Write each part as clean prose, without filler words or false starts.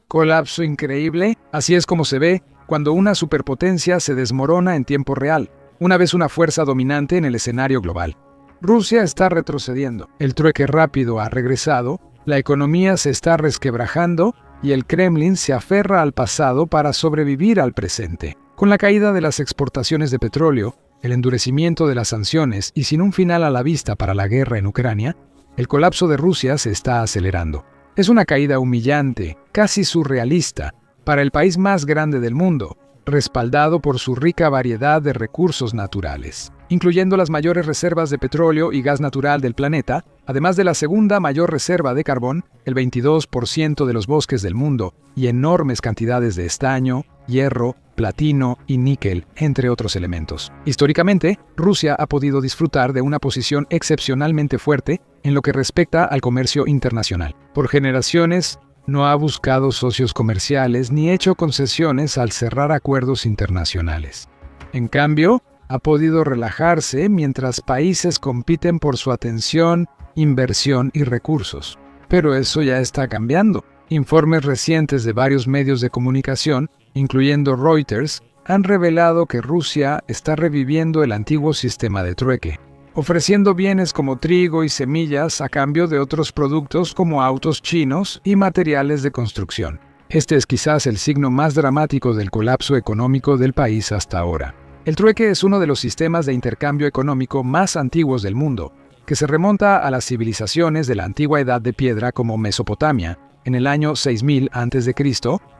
¿Colapso increíble? Así es como se ve cuando una superpotencia se desmorona en tiempo real, una vez una fuerza dominante en el escenario global. Rusia está retrocediendo, el trueque rápido ha regresado, la economía se está resquebrajando y el Kremlin se aferra al pasado para sobrevivir al presente. Con la caída de las exportaciones de petróleo, el endurecimiento de las sanciones y sin un final a la vista para la guerra en Ucrania, el colapso de Rusia se está acelerando. Es una caída humillante, casi surrealista, para el país más grande del mundo, respaldado por su rica variedad de recursos naturales, incluyendo las mayores reservas de petróleo y gas natural del planeta, además de la segunda mayor reserva de carbón, el 22% de los bosques del mundo y enormes cantidades de estaño, hierro, platino y níquel, entre otros elementos. Históricamente, Rusia ha podido disfrutar de una posición excepcionalmente fuerte en lo que respecta al comercio internacional. Por generaciones, no ha buscado socios comerciales ni hecho concesiones al cerrar acuerdos internacionales. En cambio, ha podido relajarse mientras países compiten por su atención, inversión y recursos. Pero eso ya está cambiando. Informes recientes de varios medios de comunicación, incluyendo Reuters, han revelado que Rusia está reviviendo el antiguo sistema de trueque, ofreciendo bienes como trigo y semillas a cambio de otros productos como autos chinos y materiales de construcción. Este es quizás el signo más dramático del colapso económico del país hasta ahora. El trueque es uno de los sistemas de intercambio económico más antiguos del mundo, que se remonta a las civilizaciones de la antigua Edad de Piedra como Mesopotamia, en el año 6000 a.C.,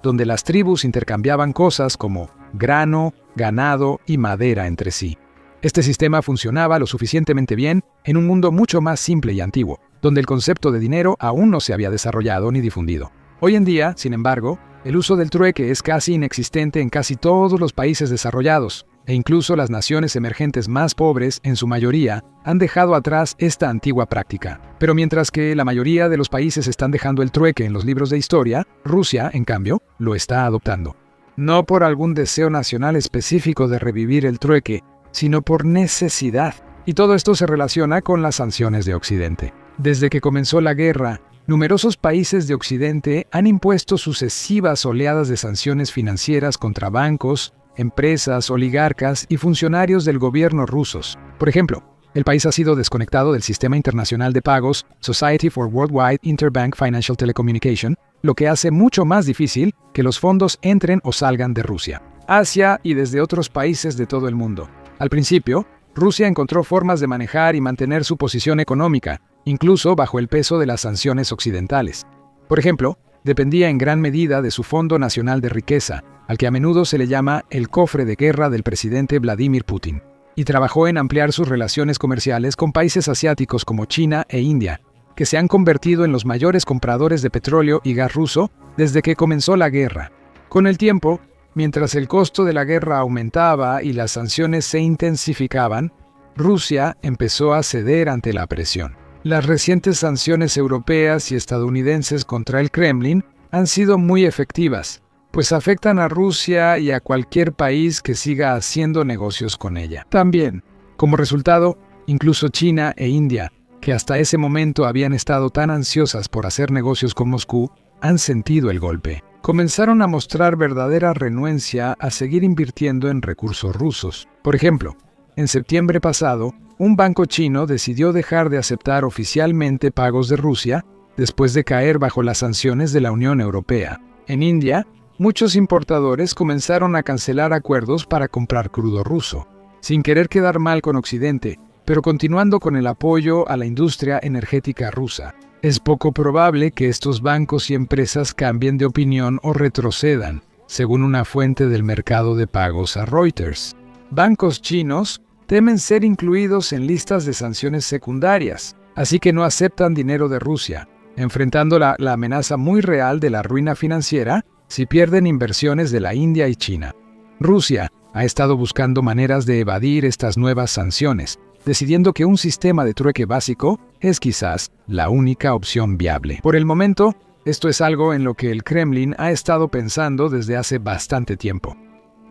donde las tribus intercambiaban cosas como grano, ganado y madera entre sí. Este sistema funcionaba lo suficientemente bien en un mundo mucho más simple y antiguo, donde el concepto de dinero aún no se había desarrollado ni difundido. Hoy en día, sin embargo, el uso del trueque es casi inexistente en casi todos los países desarrollados, e incluso las naciones emergentes más pobres, en su mayoría, han dejado atrás esta antigua práctica. Pero mientras que la mayoría de los países están dejando el trueque en los libros de historia, Rusia, en cambio, lo está adoptando. No por algún deseo nacional específico de revivir el trueque, sino por necesidad. Y todo esto se relaciona con las sanciones de Occidente. Desde que comenzó la guerra, numerosos países de Occidente han impuesto sucesivas oleadas de sanciones financieras contra bancos, empresas, oligarcas y funcionarios del gobierno rusos. Por ejemplo, el país ha sido desconectado del sistema internacional de pagos Society for Worldwide Interbank Financial Telecommunication, lo que hace mucho más difícil que los fondos entren o salgan de Rusia, Asia y desde otros países de todo el mundo. Al principio, Rusia encontró formas de manejar y mantener su posición económica, incluso bajo el peso de las sanciones occidentales. Por ejemplo, dependía en gran medida de su Fondo Nacional de Riqueza, al que a menudo se le llama el cofre de guerra del presidente Vladimir Putin, y trabajó en ampliar sus relaciones comerciales con países asiáticos como China e India, que se han convertido en los mayores compradores de petróleo y gas ruso desde que comenzó la guerra. Con el tiempo, mientras el costo de la guerra aumentaba y las sanciones se intensificaban, Rusia empezó a ceder ante la presión. Las recientes sanciones europeas y estadounidenses contra el Kremlin han sido muy efectivas, pues afectan a Rusia y a cualquier país que siga haciendo negocios con ella. También, como resultado, incluso China e India, que hasta ese momento habían estado tan ansiosas por hacer negocios con Moscú, han sentido el golpe. Comenzaron a mostrar verdadera renuencia a seguir invirtiendo en recursos rusos. Por ejemplo, en septiembre pasado, un banco chino decidió dejar de aceptar oficialmente pagos de Rusia después de caer bajo las sanciones de la Unión Europea. En India, muchos importadores comenzaron a cancelar acuerdos para comprar crudo ruso, sin querer quedar mal con Occidente, pero continuando con el apoyo a la industria energética rusa. Es poco probable que estos bancos y empresas cambien de opinión o retrocedan, según una fuente del mercado de pagos a Reuters. Bancos chinos temen ser incluidos en listas de sanciones secundarias, así que no aceptan dinero de Rusia, enfrentando la amenaza muy real de la ruina financiera si pierden inversiones de la India y China. Rusia ha estado buscando maneras de evadir estas nuevas sanciones, decidiendo que un sistema de trueque básico es quizás la única opción viable. Por el momento, esto es algo en lo que el Kremlin ha estado pensando desde hace bastante tiempo.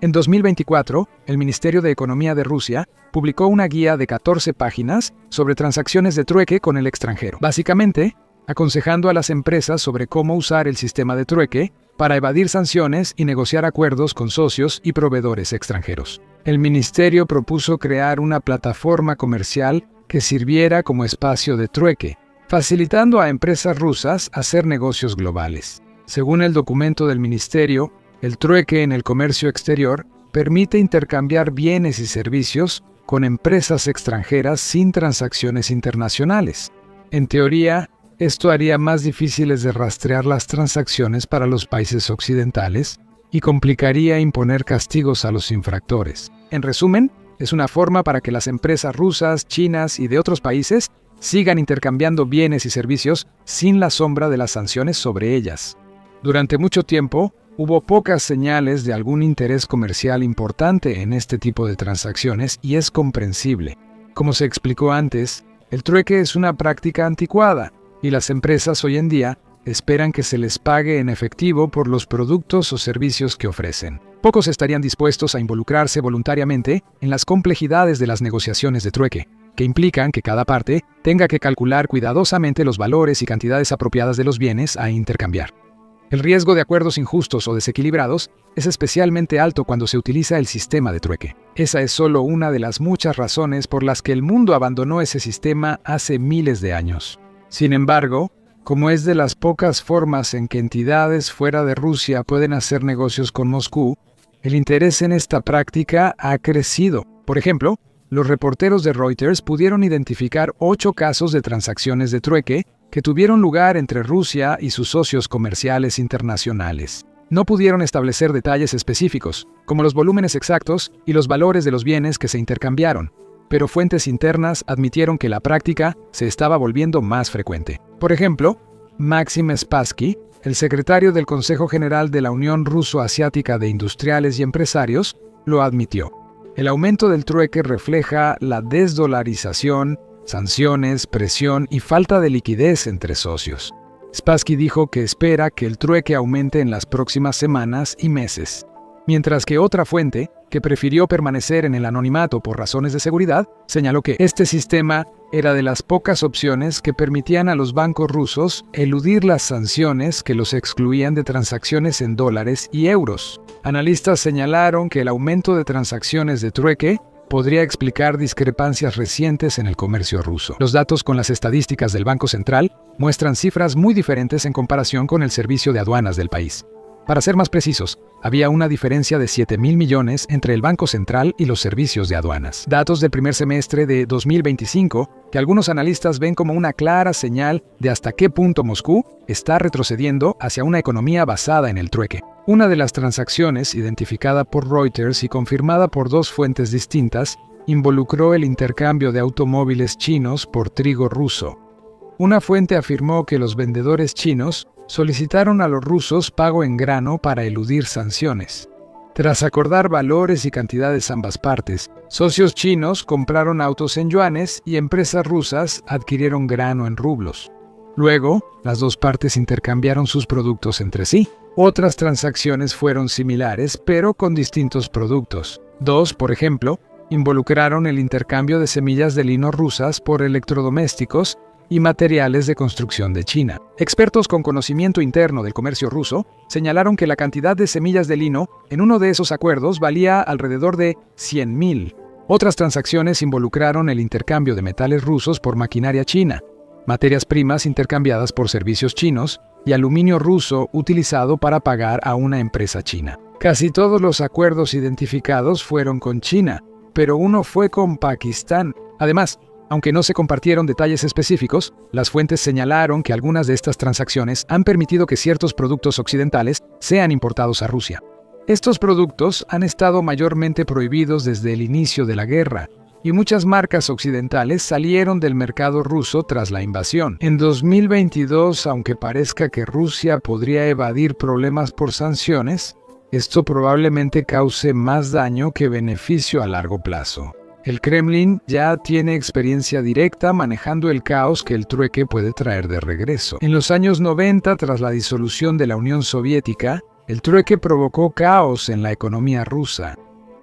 En 2024, el Ministerio de Economía de Rusia publicó una guía de 14 páginas sobre transacciones de trueque con el extranjero, básicamente aconsejando a las empresas sobre cómo usar el sistema de trueque para evadir sanciones y negociar acuerdos con socios y proveedores extranjeros. El ministerio propuso crear una plataforma comercial que sirviera como espacio de trueque, facilitando a empresas rusas hacer negocios globales. Según el documento del ministerio, el trueque en el comercio exterior permite intercambiar bienes y servicios con empresas extranjeras sin transacciones internacionales. En teoría, esto haría más difíciles de rastrear las transacciones para los países occidentales y complicaría imponer castigos a los infractores. En resumen, es una forma para que las empresas rusas, chinas y de otros países sigan intercambiando bienes y servicios sin la sombra de las sanciones sobre ellas. Durante mucho tiempo, hubo pocas señales de algún interés comercial importante en este tipo de transacciones y es comprensible. Como se explicó antes, el trueque es una práctica anticuada y las empresas hoy en día esperan que se les pague en efectivo por los productos o servicios que ofrecen. Pocos estarían dispuestos a involucrarse voluntariamente en las complejidades de las negociaciones de trueque, que implican que cada parte tenga que calcular cuidadosamente los valores y cantidades apropiadas de los bienes a intercambiar. El riesgo de acuerdos injustos o desequilibrados es especialmente alto cuando se utiliza el sistema de trueque. Esa es solo una de las muchas razones por las que el mundo abandonó ese sistema hace miles de años. Sin embargo, como es de las pocas formas en que entidades fuera de Rusia pueden hacer negocios con Moscú, el interés en esta práctica ha crecido. Por ejemplo, los reporteros de Reuters pudieron identificar 8 casos de transacciones de trueque que tuvieron lugar entre Rusia y sus socios comerciales internacionales. No pudieron establecer detalles específicos, como los volúmenes exactos y los valores de los bienes que se intercambiaron, pero fuentes internas admitieron que la práctica se estaba volviendo más frecuente. Por ejemplo, Maxim Spassky, el secretario del Consejo General de la Unión Ruso-Asiática de Industriales y Empresarios, lo admitió. El aumento del trueque refleja la desdolarización, sanciones, presión y falta de liquidez entre socios. Spassky dijo que espera que el trueque aumente en las próximas semanas y meses, mientras que otra fuente, que prefirió permanecer en el anonimato por razones de seguridad, señaló que este sistema era de las pocas opciones que permitían a los bancos rusos eludir las sanciones que los excluían de transacciones en dólares y euros. Analistas señalaron que el aumento de transacciones de trueque podría explicar discrepancias recientes en el comercio ruso. Los datos con las estadísticas del Banco Central muestran cifras muy diferentes en comparación con el servicio de aduanas del país. Para ser más precisos, había una diferencia de 7.000 millones entre el Banco Central y los servicios de aduanas. Datos del primer semestre de 2025 que algunos analistas ven como una clara señal de hasta qué punto Moscú está retrocediendo hacia una economía basada en el trueque. Una de las transacciones, identificada por Reuters y confirmada por 2 fuentes distintas, involucró el intercambio de automóviles chinos por trigo ruso. Una fuente afirmó que los vendedores chinos solicitaron a los rusos pago en grano para eludir sanciones. Tras acordar valores y cantidades ambas partes, socios chinos compraron autos en yuanes y empresas rusas adquirieron grano en rublos. Luego, las 2 partes intercambiaron sus productos entre sí. Otras transacciones fueron similares, pero con distintos productos. 2, por ejemplo, involucraron el intercambio de semillas de lino rusas por electrodomésticos y materiales de construcción de China. Expertos con conocimiento interno del comercio ruso señalaron que la cantidad de semillas de lino en uno de esos acuerdos valía alrededor de 100.000. Otras transacciones involucraron el intercambio de metales rusos por maquinaria china, materias primas intercambiadas por servicios chinos y aluminio ruso utilizado para pagar a una empresa china. Casi todos los acuerdos identificados fueron con China, pero uno fue con Pakistán. Además, aunque no se compartieron detalles específicos, las fuentes señalaron que algunas de estas transacciones han permitido que ciertos productos occidentales sean importados a Rusia. Estos productos han estado mayormente prohibidos desde el inicio de la guerra, y muchas marcas occidentales salieron del mercado ruso tras la invasión. En 2022, aunque parezca que Rusia podría evadir problemas por sanciones, esto probablemente cause más daño que beneficio a largo plazo. El Kremlin ya tiene experiencia directa manejando el caos que el trueque puede traer de regreso. En los años 90, tras la disolución de la Unión Soviética, el trueque provocó caos en la economía rusa.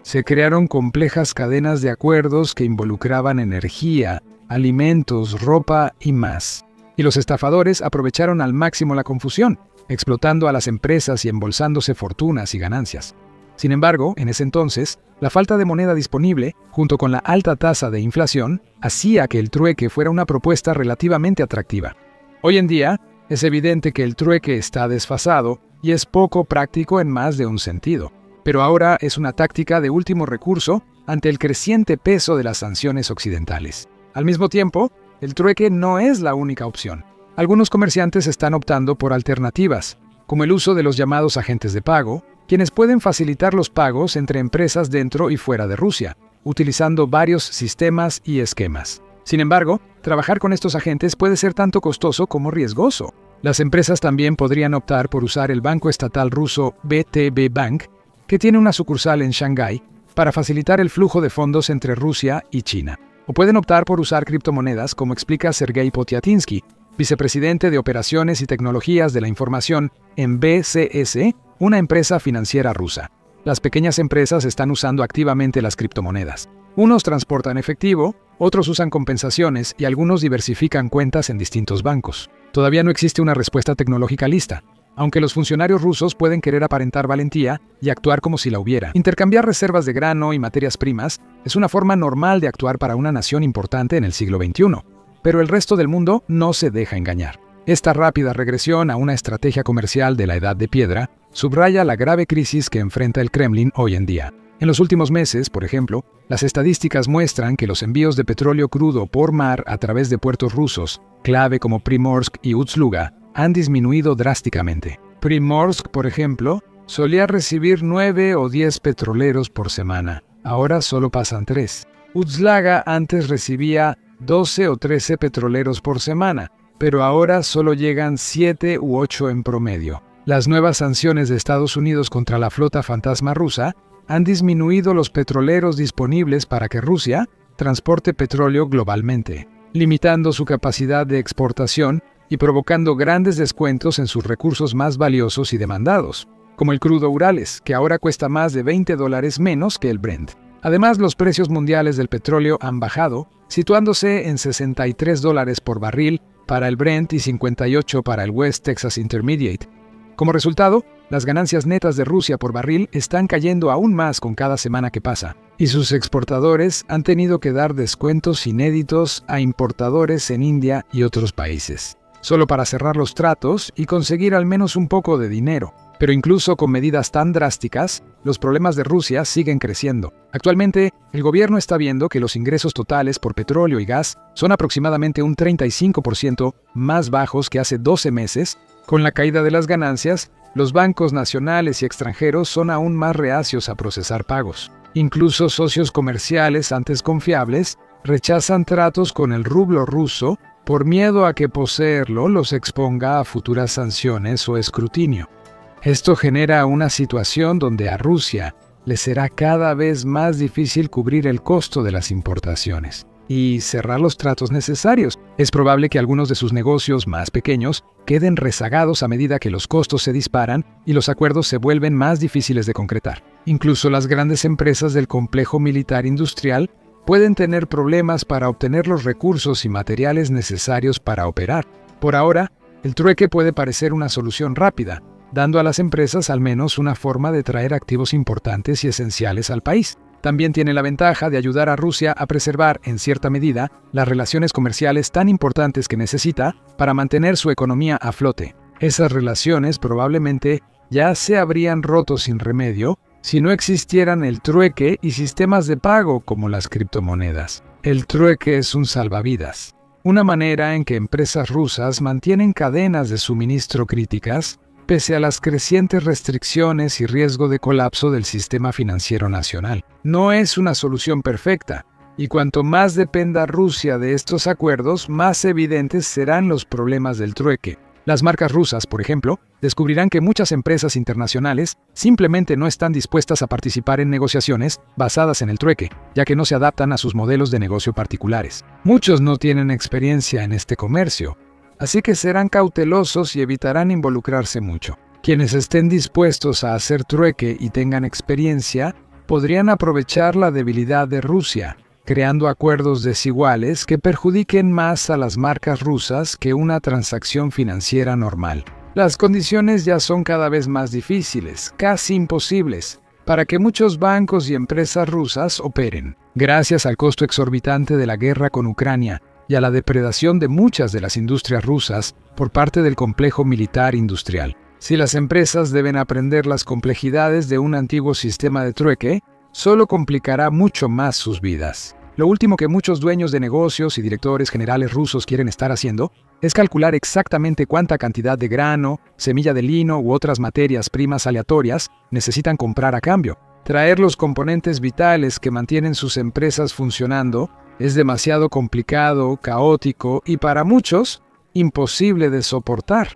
Se crearon complejas cadenas de acuerdos que involucraban energía, alimentos, ropa y más. Y los estafadores aprovecharon al máximo la confusión, explotando a las empresas y embolsándose fortunas y ganancias. Sin embargo, en ese entonces, la falta de moneda disponible, junto con la alta tasa de inflación, hacía que el trueque fuera una propuesta relativamente atractiva. Hoy en día, es evidente que el trueque está desfasado y es poco práctico en más de un sentido, pero ahora es una táctica de último recurso ante el creciente peso de las sanciones occidentales. Al mismo tiempo, el trueque no es la única opción. Algunos comerciantes están optando por alternativas, como el uso de los llamados agentes de pago, quienes pueden facilitar los pagos entre empresas dentro y fuera de Rusia, utilizando varios sistemas y esquemas. Sin embargo, trabajar con estos agentes puede ser tanto costoso como riesgoso. Las empresas también podrían optar por usar el banco estatal ruso VTB Bank, que tiene una sucursal en Shanghái, para facilitar el flujo de fondos entre Rusia y China. O pueden optar por usar criptomonedas, como explica Sergei Potiatinsky, vicepresidente de Operaciones y Tecnologías de la Información en BCS, una empresa financiera rusa. Las pequeñas empresas están usando activamente las criptomonedas. Unos transportan efectivo, otros usan compensaciones y algunos diversifican cuentas en distintos bancos. Todavía no existe una respuesta tecnológica lista, aunque los funcionarios rusos pueden querer aparentar valentía y actuar como si la hubiera. Intercambiar reservas de grano y materias primas es una forma normal de actuar para una nación importante en el siglo XXI, pero el resto del mundo no se deja engañar. Esta rápida regresión a una estrategia comercial de la Edad de Piedra subraya la grave crisis que enfrenta el Kremlin hoy en día. En los últimos meses, por ejemplo, las estadísticas muestran que los envíos de petróleo crudo por mar a través de puertos rusos, clave como Primorsk y Ust-Luga, han disminuido drásticamente. Primorsk, por ejemplo, solía recibir 9 o 10 petroleros por semana. Ahora solo pasan 3. Ust-Luga antes recibía 12 o 13 petroleros por semana, pero ahora solo llegan 7 u 8 en promedio. Las nuevas sanciones de Estados Unidos contra la flota fantasma rusa han disminuido los petroleros disponibles para que Rusia transporte petróleo globalmente, limitando su capacidad de exportación y provocando grandes descuentos en sus recursos más valiosos y demandados, como el crudo Urales, que ahora cuesta más de $20 menos que el Brent. Además, los precios mundiales del petróleo han bajado, situándose en $63 por barril para el Brent y 58 para el West Texas Intermediate. Como resultado, las ganancias netas de Rusia por barril están cayendo aún más con cada semana que pasa, y sus exportadores han tenido que dar descuentos inéditos a importadores en India y otros países, solo para cerrar los tratos y conseguir al menos un poco de dinero. Pero incluso con medidas tan drásticas, los problemas de Rusia siguen creciendo. Actualmente, el gobierno está viendo que los ingresos totales por petróleo y gas son aproximadamente un 35% más bajos que hace 12 meses. Con la caída de las ganancias, los bancos nacionales y extranjeros son aún más reacios a procesar pagos. Incluso socios comerciales antes confiables rechazan tratos con el rublo ruso por miedo a que poseerlo los exponga a futuras sanciones o escrutinio. Esto genera una situación donde a Rusia le será cada vez más difícil cubrir el costo de las importaciones y cerrar los tratos necesarios. Es probable que algunos de sus negocios más pequeños queden rezagados a medida que los costos se disparan y los acuerdos se vuelven más difíciles de concretar. Incluso las grandes empresas del complejo militar industrial pueden tener problemas para obtener los recursos y materiales necesarios para operar. Por ahora, el trueque puede parecer una solución rápida, dando a las empresas al menos una forma de traer activos importantes y esenciales al país. También tiene la ventaja de ayudar a Rusia a preservar, en cierta medida, las relaciones comerciales tan importantes que necesita para mantener su economía a flote. Esas relaciones probablemente ya se habrían roto sin remedio si no existieran el trueque y sistemas de pago como las criptomonedas. El trueque es un salvavidas, una manera en que empresas rusas mantienen cadenas de suministro críticas pese a las crecientes restricciones y riesgo de colapso del sistema financiero nacional. No es una solución perfecta, y cuanto más dependa Rusia de estos acuerdos, más evidentes serán los problemas del trueque. Las marcas rusas, por ejemplo, descubrirán que muchas empresas internacionales simplemente no están dispuestas a participar en negociaciones basadas en el trueque, ya que no se adaptan a sus modelos de negocio particulares. Muchos no tienen experiencia en este comercio, así que serán cautelosos y evitarán involucrarse mucho. Quienes estén dispuestos a hacer trueque y tengan experiencia podrían aprovechar la debilidad de Rusia, creando acuerdos desiguales que perjudiquen más a las marcas rusas que una transacción financiera normal. Las condiciones ya son cada vez más difíciles, casi imposibles, para que muchos bancos y empresas rusas operen, gracias al costo exorbitante de la guerra con Ucrania y a la depredación de muchas de las industrias rusas por parte del complejo militar industrial. Si las empresas deben aprender las complejidades de un antiguo sistema de trueque, solo complicará mucho más sus vidas. Lo último que muchos dueños de negocios y directores generales rusos quieren estar haciendo es calcular exactamente cuánta cantidad de grano, semilla de lino u otras materias primas aleatorias necesitan comprar a cambio. Traer los componentes vitales que mantienen sus empresas funcionando es demasiado complicado, caótico y para muchos, imposible de soportar.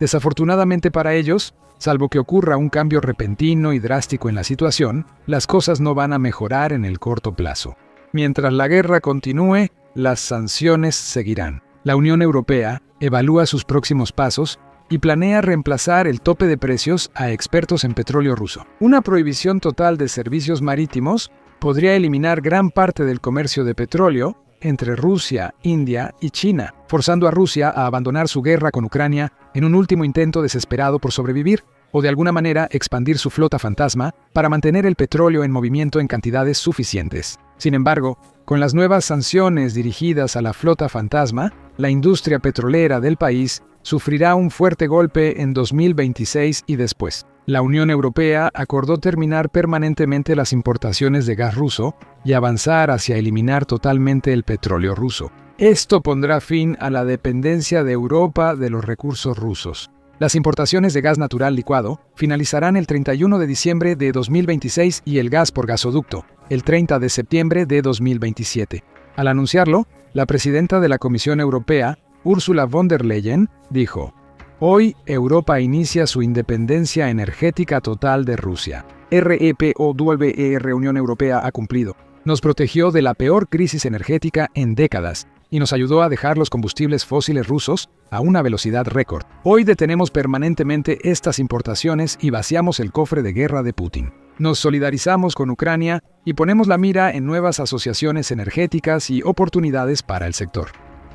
Desafortunadamente para ellos, salvo que ocurra un cambio repentino y drástico en la situación, las cosas no van a mejorar en el corto plazo. Mientras la guerra continúe, las sanciones seguirán. La Unión Europea evalúa sus próximos pasos y planea reemplazar el tope de precios a expertos en petróleo ruso. Una prohibición total de servicios marítimos podría eliminar gran parte del comercio de petróleo entre Rusia, India y China, forzando a Rusia a abandonar su guerra con Ucrania en un último intento desesperado por sobrevivir, o de alguna manera expandir su flota fantasma para mantener el petróleo en movimiento en cantidades suficientes. Sin embargo, con las nuevas sanciones dirigidas a la flota fantasma, la industria petrolera del país sufrirá un fuerte golpe en 2026 y después. La Unión Europea acordó terminar permanentemente las importaciones de gas ruso y avanzar hacia eliminar totalmente el petróleo ruso. Esto pondrá fin a la dependencia de Europa de los recursos rusos. Las importaciones de gas natural licuado finalizarán el 31 de diciembre de 2026 y el gas por gasoducto, el 30 de septiembre de 2027. Al anunciarlo, la presidenta de la Comisión Europea, Ursula von der Leyen, dijo: «Hoy Europa inicia su independencia energética total de Rusia. REPOWER Unión Europea ha cumplido. Nos protegió de la peor crisis energética en décadas y nos ayudó a dejar los combustibles fósiles rusos a una velocidad récord. Hoy detenemos permanentemente estas importaciones y vaciamos el cofre de guerra de Putin. Nos solidarizamos con Ucrania y ponemos la mira en nuevas asociaciones energéticas y oportunidades para el sector».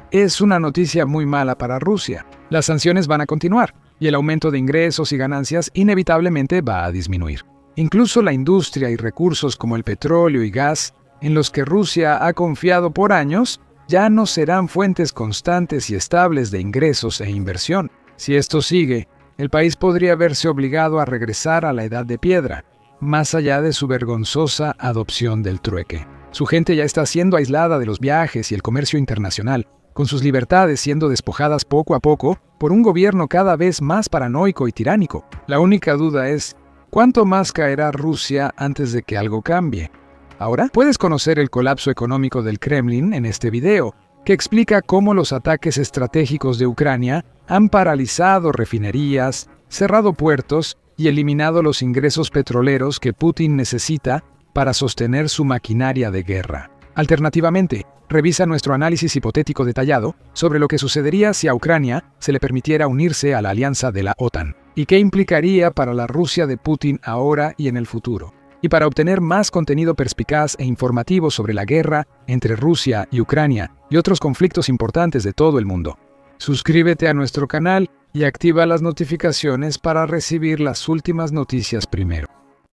Es una noticia muy mala para Rusia. Las sanciones van a continuar y el aumento de ingresos y ganancias inevitablemente va a disminuir. Incluso la industria y recursos como el petróleo y gas, en los que Rusia ha confiado por años, ya no serán fuentes constantes y estables de ingresos e inversión. Si esto sigue, el país podría verse obligado a regresar a la edad de piedra, más allá de su vergonzosa adopción del trueque. Su gente ya está siendo aislada de los viajes y el comercio internacional, con sus libertades siendo despojadas poco a poco por un gobierno cada vez más paranoico y tiránico. La única duda es, ¿cuánto más caerá Rusia antes de que algo cambie? Ahora puedes conocer el colapso económico del Kremlin en este video, que explica cómo los ataques estratégicos de Ucrania han paralizado refinerías, cerrado puertos y eliminado los ingresos petroleros que Putin necesita para sostener su maquinaria de guerra. Alternativamente, revisa nuestro análisis hipotético detallado sobre lo que sucedería si a Ucrania se le permitiera unirse a la alianza de la OTAN, y qué implicaría para la Rusia de Putin ahora y en el futuro. Y para obtener más contenido perspicaz e informativo sobre la guerra entre Rusia y Ucrania y otros conflictos importantes de todo el mundo, suscríbete a nuestro canal y activa las notificaciones para recibir las últimas noticias primero.